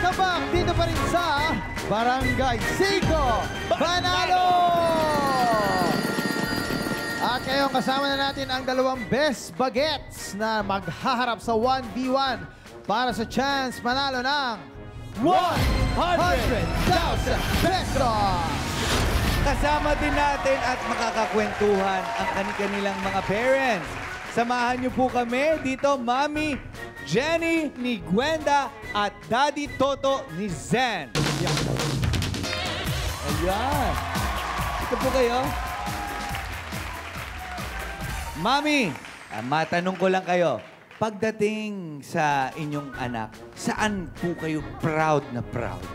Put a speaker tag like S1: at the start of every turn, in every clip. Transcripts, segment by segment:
S1: Welcome back dito pa rin sa Barangay 5 Panalo! At ngayon kasama na natin ang dalawang best bagets na maghaharap sa 1v1 para sa chance manalo ng 100,000 pesos!
S2: Kasama din natin at makakakwentuhan ang kanilang mga parents. Samahan niyo po kami dito, Mami Jenny ni Gwenda at Daddy Toto ni Zen. Ayan. Ito po kayo. Mami, matanong ko lang kayo. Pagdating sa inyong anak, saan po kayo proud na proud?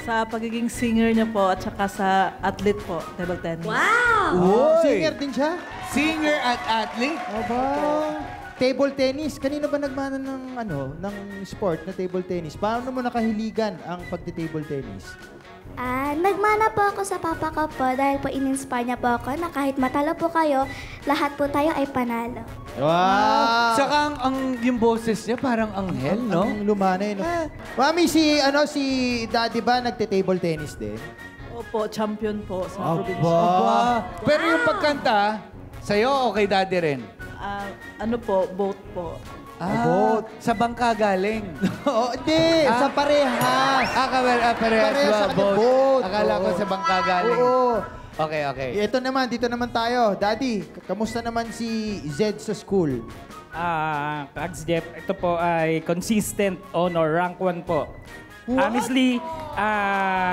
S3: Sa pagiging singer niya po at saka sa athlete po, table tennis.
S1: Oh, singer din siya?
S2: Singer at athlete?
S1: Aba. Table tennis. Kanino ba nagmana ng sport na table tennis? Paano mo nakahiligan ang pagti-table tennis?
S4: Nagmana po ako sa papa ko po dahil po in-inspire niya po ako na kahit matalo po kayo, lahat po tayo ay panalo.
S1: Wow!
S2: Saka yung boses niya parang anghel, no?
S1: Ang lumanay, no? Mami, si Daddy ba nagte-table tennis din?
S3: Opo, champion po sa probinsya.
S2: Aba. Pero yung pagkanta, sa'yo o kay Daddy rin?
S3: Ano po, both po.
S1: Both.
S2: Sa bangka galing.
S1: Oo, hindi. Sa parehas.
S2: Parehas
S1: Parehas sa
S2: ba?
S1: kanya, both.
S2: Akala ko
S1: Oo.
S2: sa bangka galing.
S1: Oo.
S2: Okay, okay.
S1: Ito naman, dito naman tayo. Daddy, kamusta naman si Zed sa school?
S5: Kags Jeff, ito po ay consistent honor, rank 1 po. Honestly,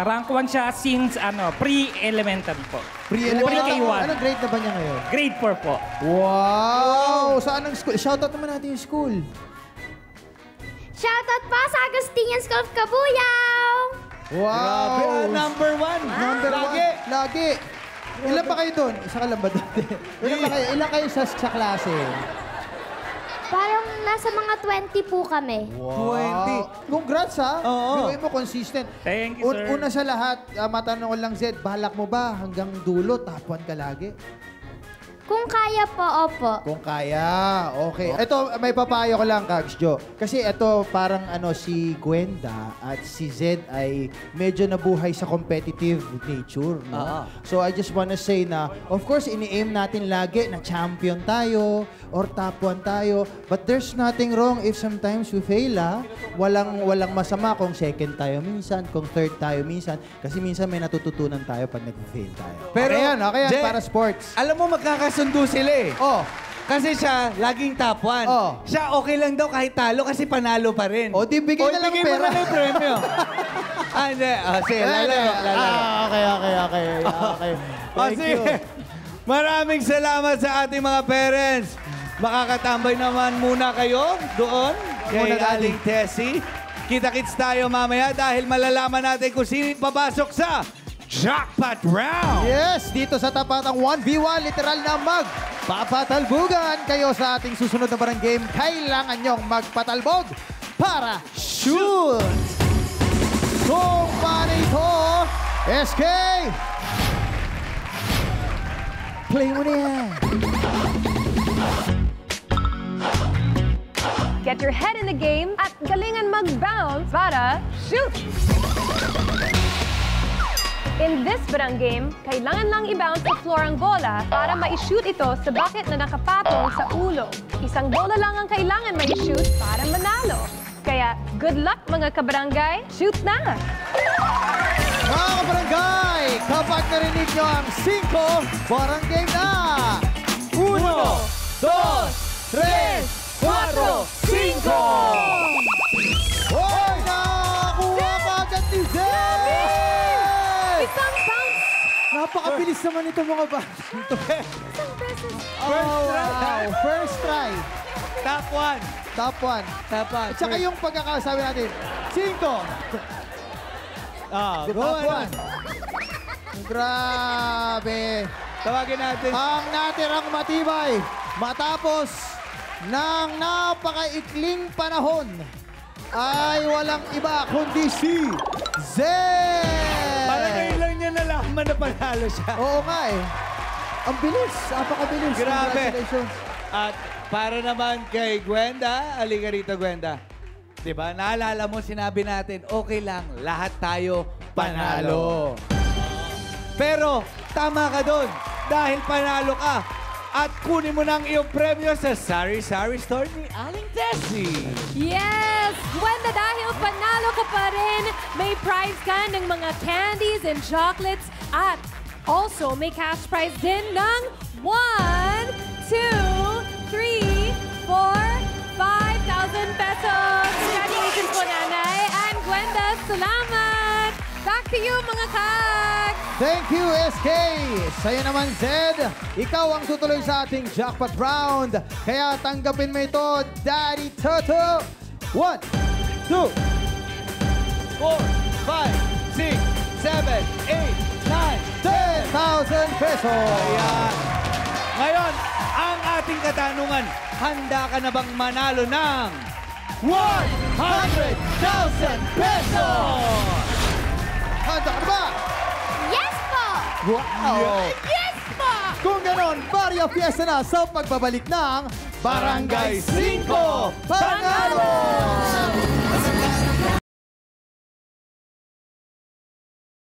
S5: rank 1 siya since pre-elementary po. Pre-K1.
S1: Anong grade na ba niya ngayon?
S5: Grade 4 po.
S1: Wow! Saan ang school? Shoutout naman natin yung school.
S4: Shoutout po sa Agustinian School of Cabuyao!
S1: Wow!
S2: Number 1.
S1: Number
S2: Lagi.
S1: one. Lagi. Ilan ba kayo doon? Isa ka lang ba doon? Ilan kayo sa klase?
S4: Parang nasa mga 20 po kami.
S1: Wow. Congrats, ha?
S2: Oo.
S1: Gawin mo consistent.
S5: Thank you, sir.
S1: Una sa lahat, matanong ko lang, Zed, balak mo ba hanggang dulo, top 1 ka lagi?
S4: Kung kaya po, opo.
S1: Kung kaya, okay. Ito, may papayo ko lang, Kags Jo. Kasi ito, parang si Gwenda at si Zed ay medyo nabuhay sa competitive nature. No? So, I just wanna say na, of course, ini-aim natin lagi na champion tayo or top 1 tayo. But there's nothing wrong if sometimes we fail, ha? Walang masama kung second tayo minsan, kung third tayo minsan. Kasi minsan may natututunan tayo pag nag-fail tayo.
S2: Pero,
S1: okay yan,
S2: Jen,
S1: para sports.
S2: Alam mo, magkakasundo sila eh.
S1: Oh,
S2: Kasi siya, laging top 1.
S1: Oh.
S2: Siya, okay lang daw kahit talo kasi panalo pa rin.
S1: O, di bigay na lang
S2: bigay
S1: pera.
S2: mo na lang yung premyo. Hindi. Sige, lalaro.
S1: Okay. Thank
S2: Sige.
S1: you.
S2: Maraming salamat sa ating mga parents. Makakatambay naman muna kayo doon kay
S1: Muna, Daddy.
S2: Aling Tessie. Kita-kits tayo mamaya dahil malalaman natin kung sino yung papasok sa Jackpot Round.
S1: Yes, dito sa tapatang 1v1, literal na magpapatalbugan kayo sa ating susunod na barang game. Kailangan nyong magpatalbog para shoot! Kung paano ito, SK! Play mo na yan!
S6: Get your head in the game at galingan mag-bounce para shoot! In this barang game, kailangan lang i-bounce sa floor ang bola para ma-shoot ito sa bucket na nakapatong sa ulo. Isang bola lang ang kailangan ma-shoot para manalo. Kaya, good luck mga kabarangay, shoot na!
S1: Mga kabarangay, kapag narinig nyo ang 5 barang game na! 1, 2, 3, 4, 5! Hoy! Nakakuha ka agad ni Zed!
S6: Isang bounce!
S1: Napakabilis naman ito mga bata.
S6: Isang beses!
S1: Wow! First try.
S2: Top 1.
S1: Top 1.
S2: Top 1.
S1: At saka yung pagkakasabi natin, 5. Top 1. Grabe.
S2: Tawagin natin.
S1: Ang natirang matibay matapos ng napakaikling panahon ay walang iba kundi si Zen!
S2: Parang ngayon lang niya nalaman na panalo siya.
S1: Oo nga eh. Ang bilis. Napakabilis.
S2: Grabe.
S1: Congratulations.
S2: At para naman kay Gwenda, halika rito, Gwenda. Diba? Naalala mo, sinabi natin, okay lang, lahat tayo panalo. Pero, tama ka doon. Dahil panalo ka. At kunin mo na ang iyong premyo sa Sari Sari Store ni Aling Tessie.
S6: Yes! Gwenda, dahil panalo ka pa rin, may prize ka ng mga candies and chocolates at also may cash prize din ng 1, 2, 3, 4, 5,000 pesos. Congratulations po, Nanay. And Gwenda, salamat! Back to you, mga kags!
S1: Thank you, SK! Sa'yo naman, Zed. Ikaw ang tutuloy sa ating jackpot round. Kaya tanggapin mo ito, Daddy Toto. 1, 2,
S2: 4, 5, 6, 7, 8, 9,
S1: 10,000 pesos.
S2: Ayan. Ngayon, ang ating katanungan, handa ka na bang manalo ng 100,000 pesos?
S1: Handa ka na ba?
S4: Yes po!
S1: Wow!
S4: Yes po!
S1: Kung ganon, Barrio Fiesta na sa pagbabalik ng Barangay 5 Panalo!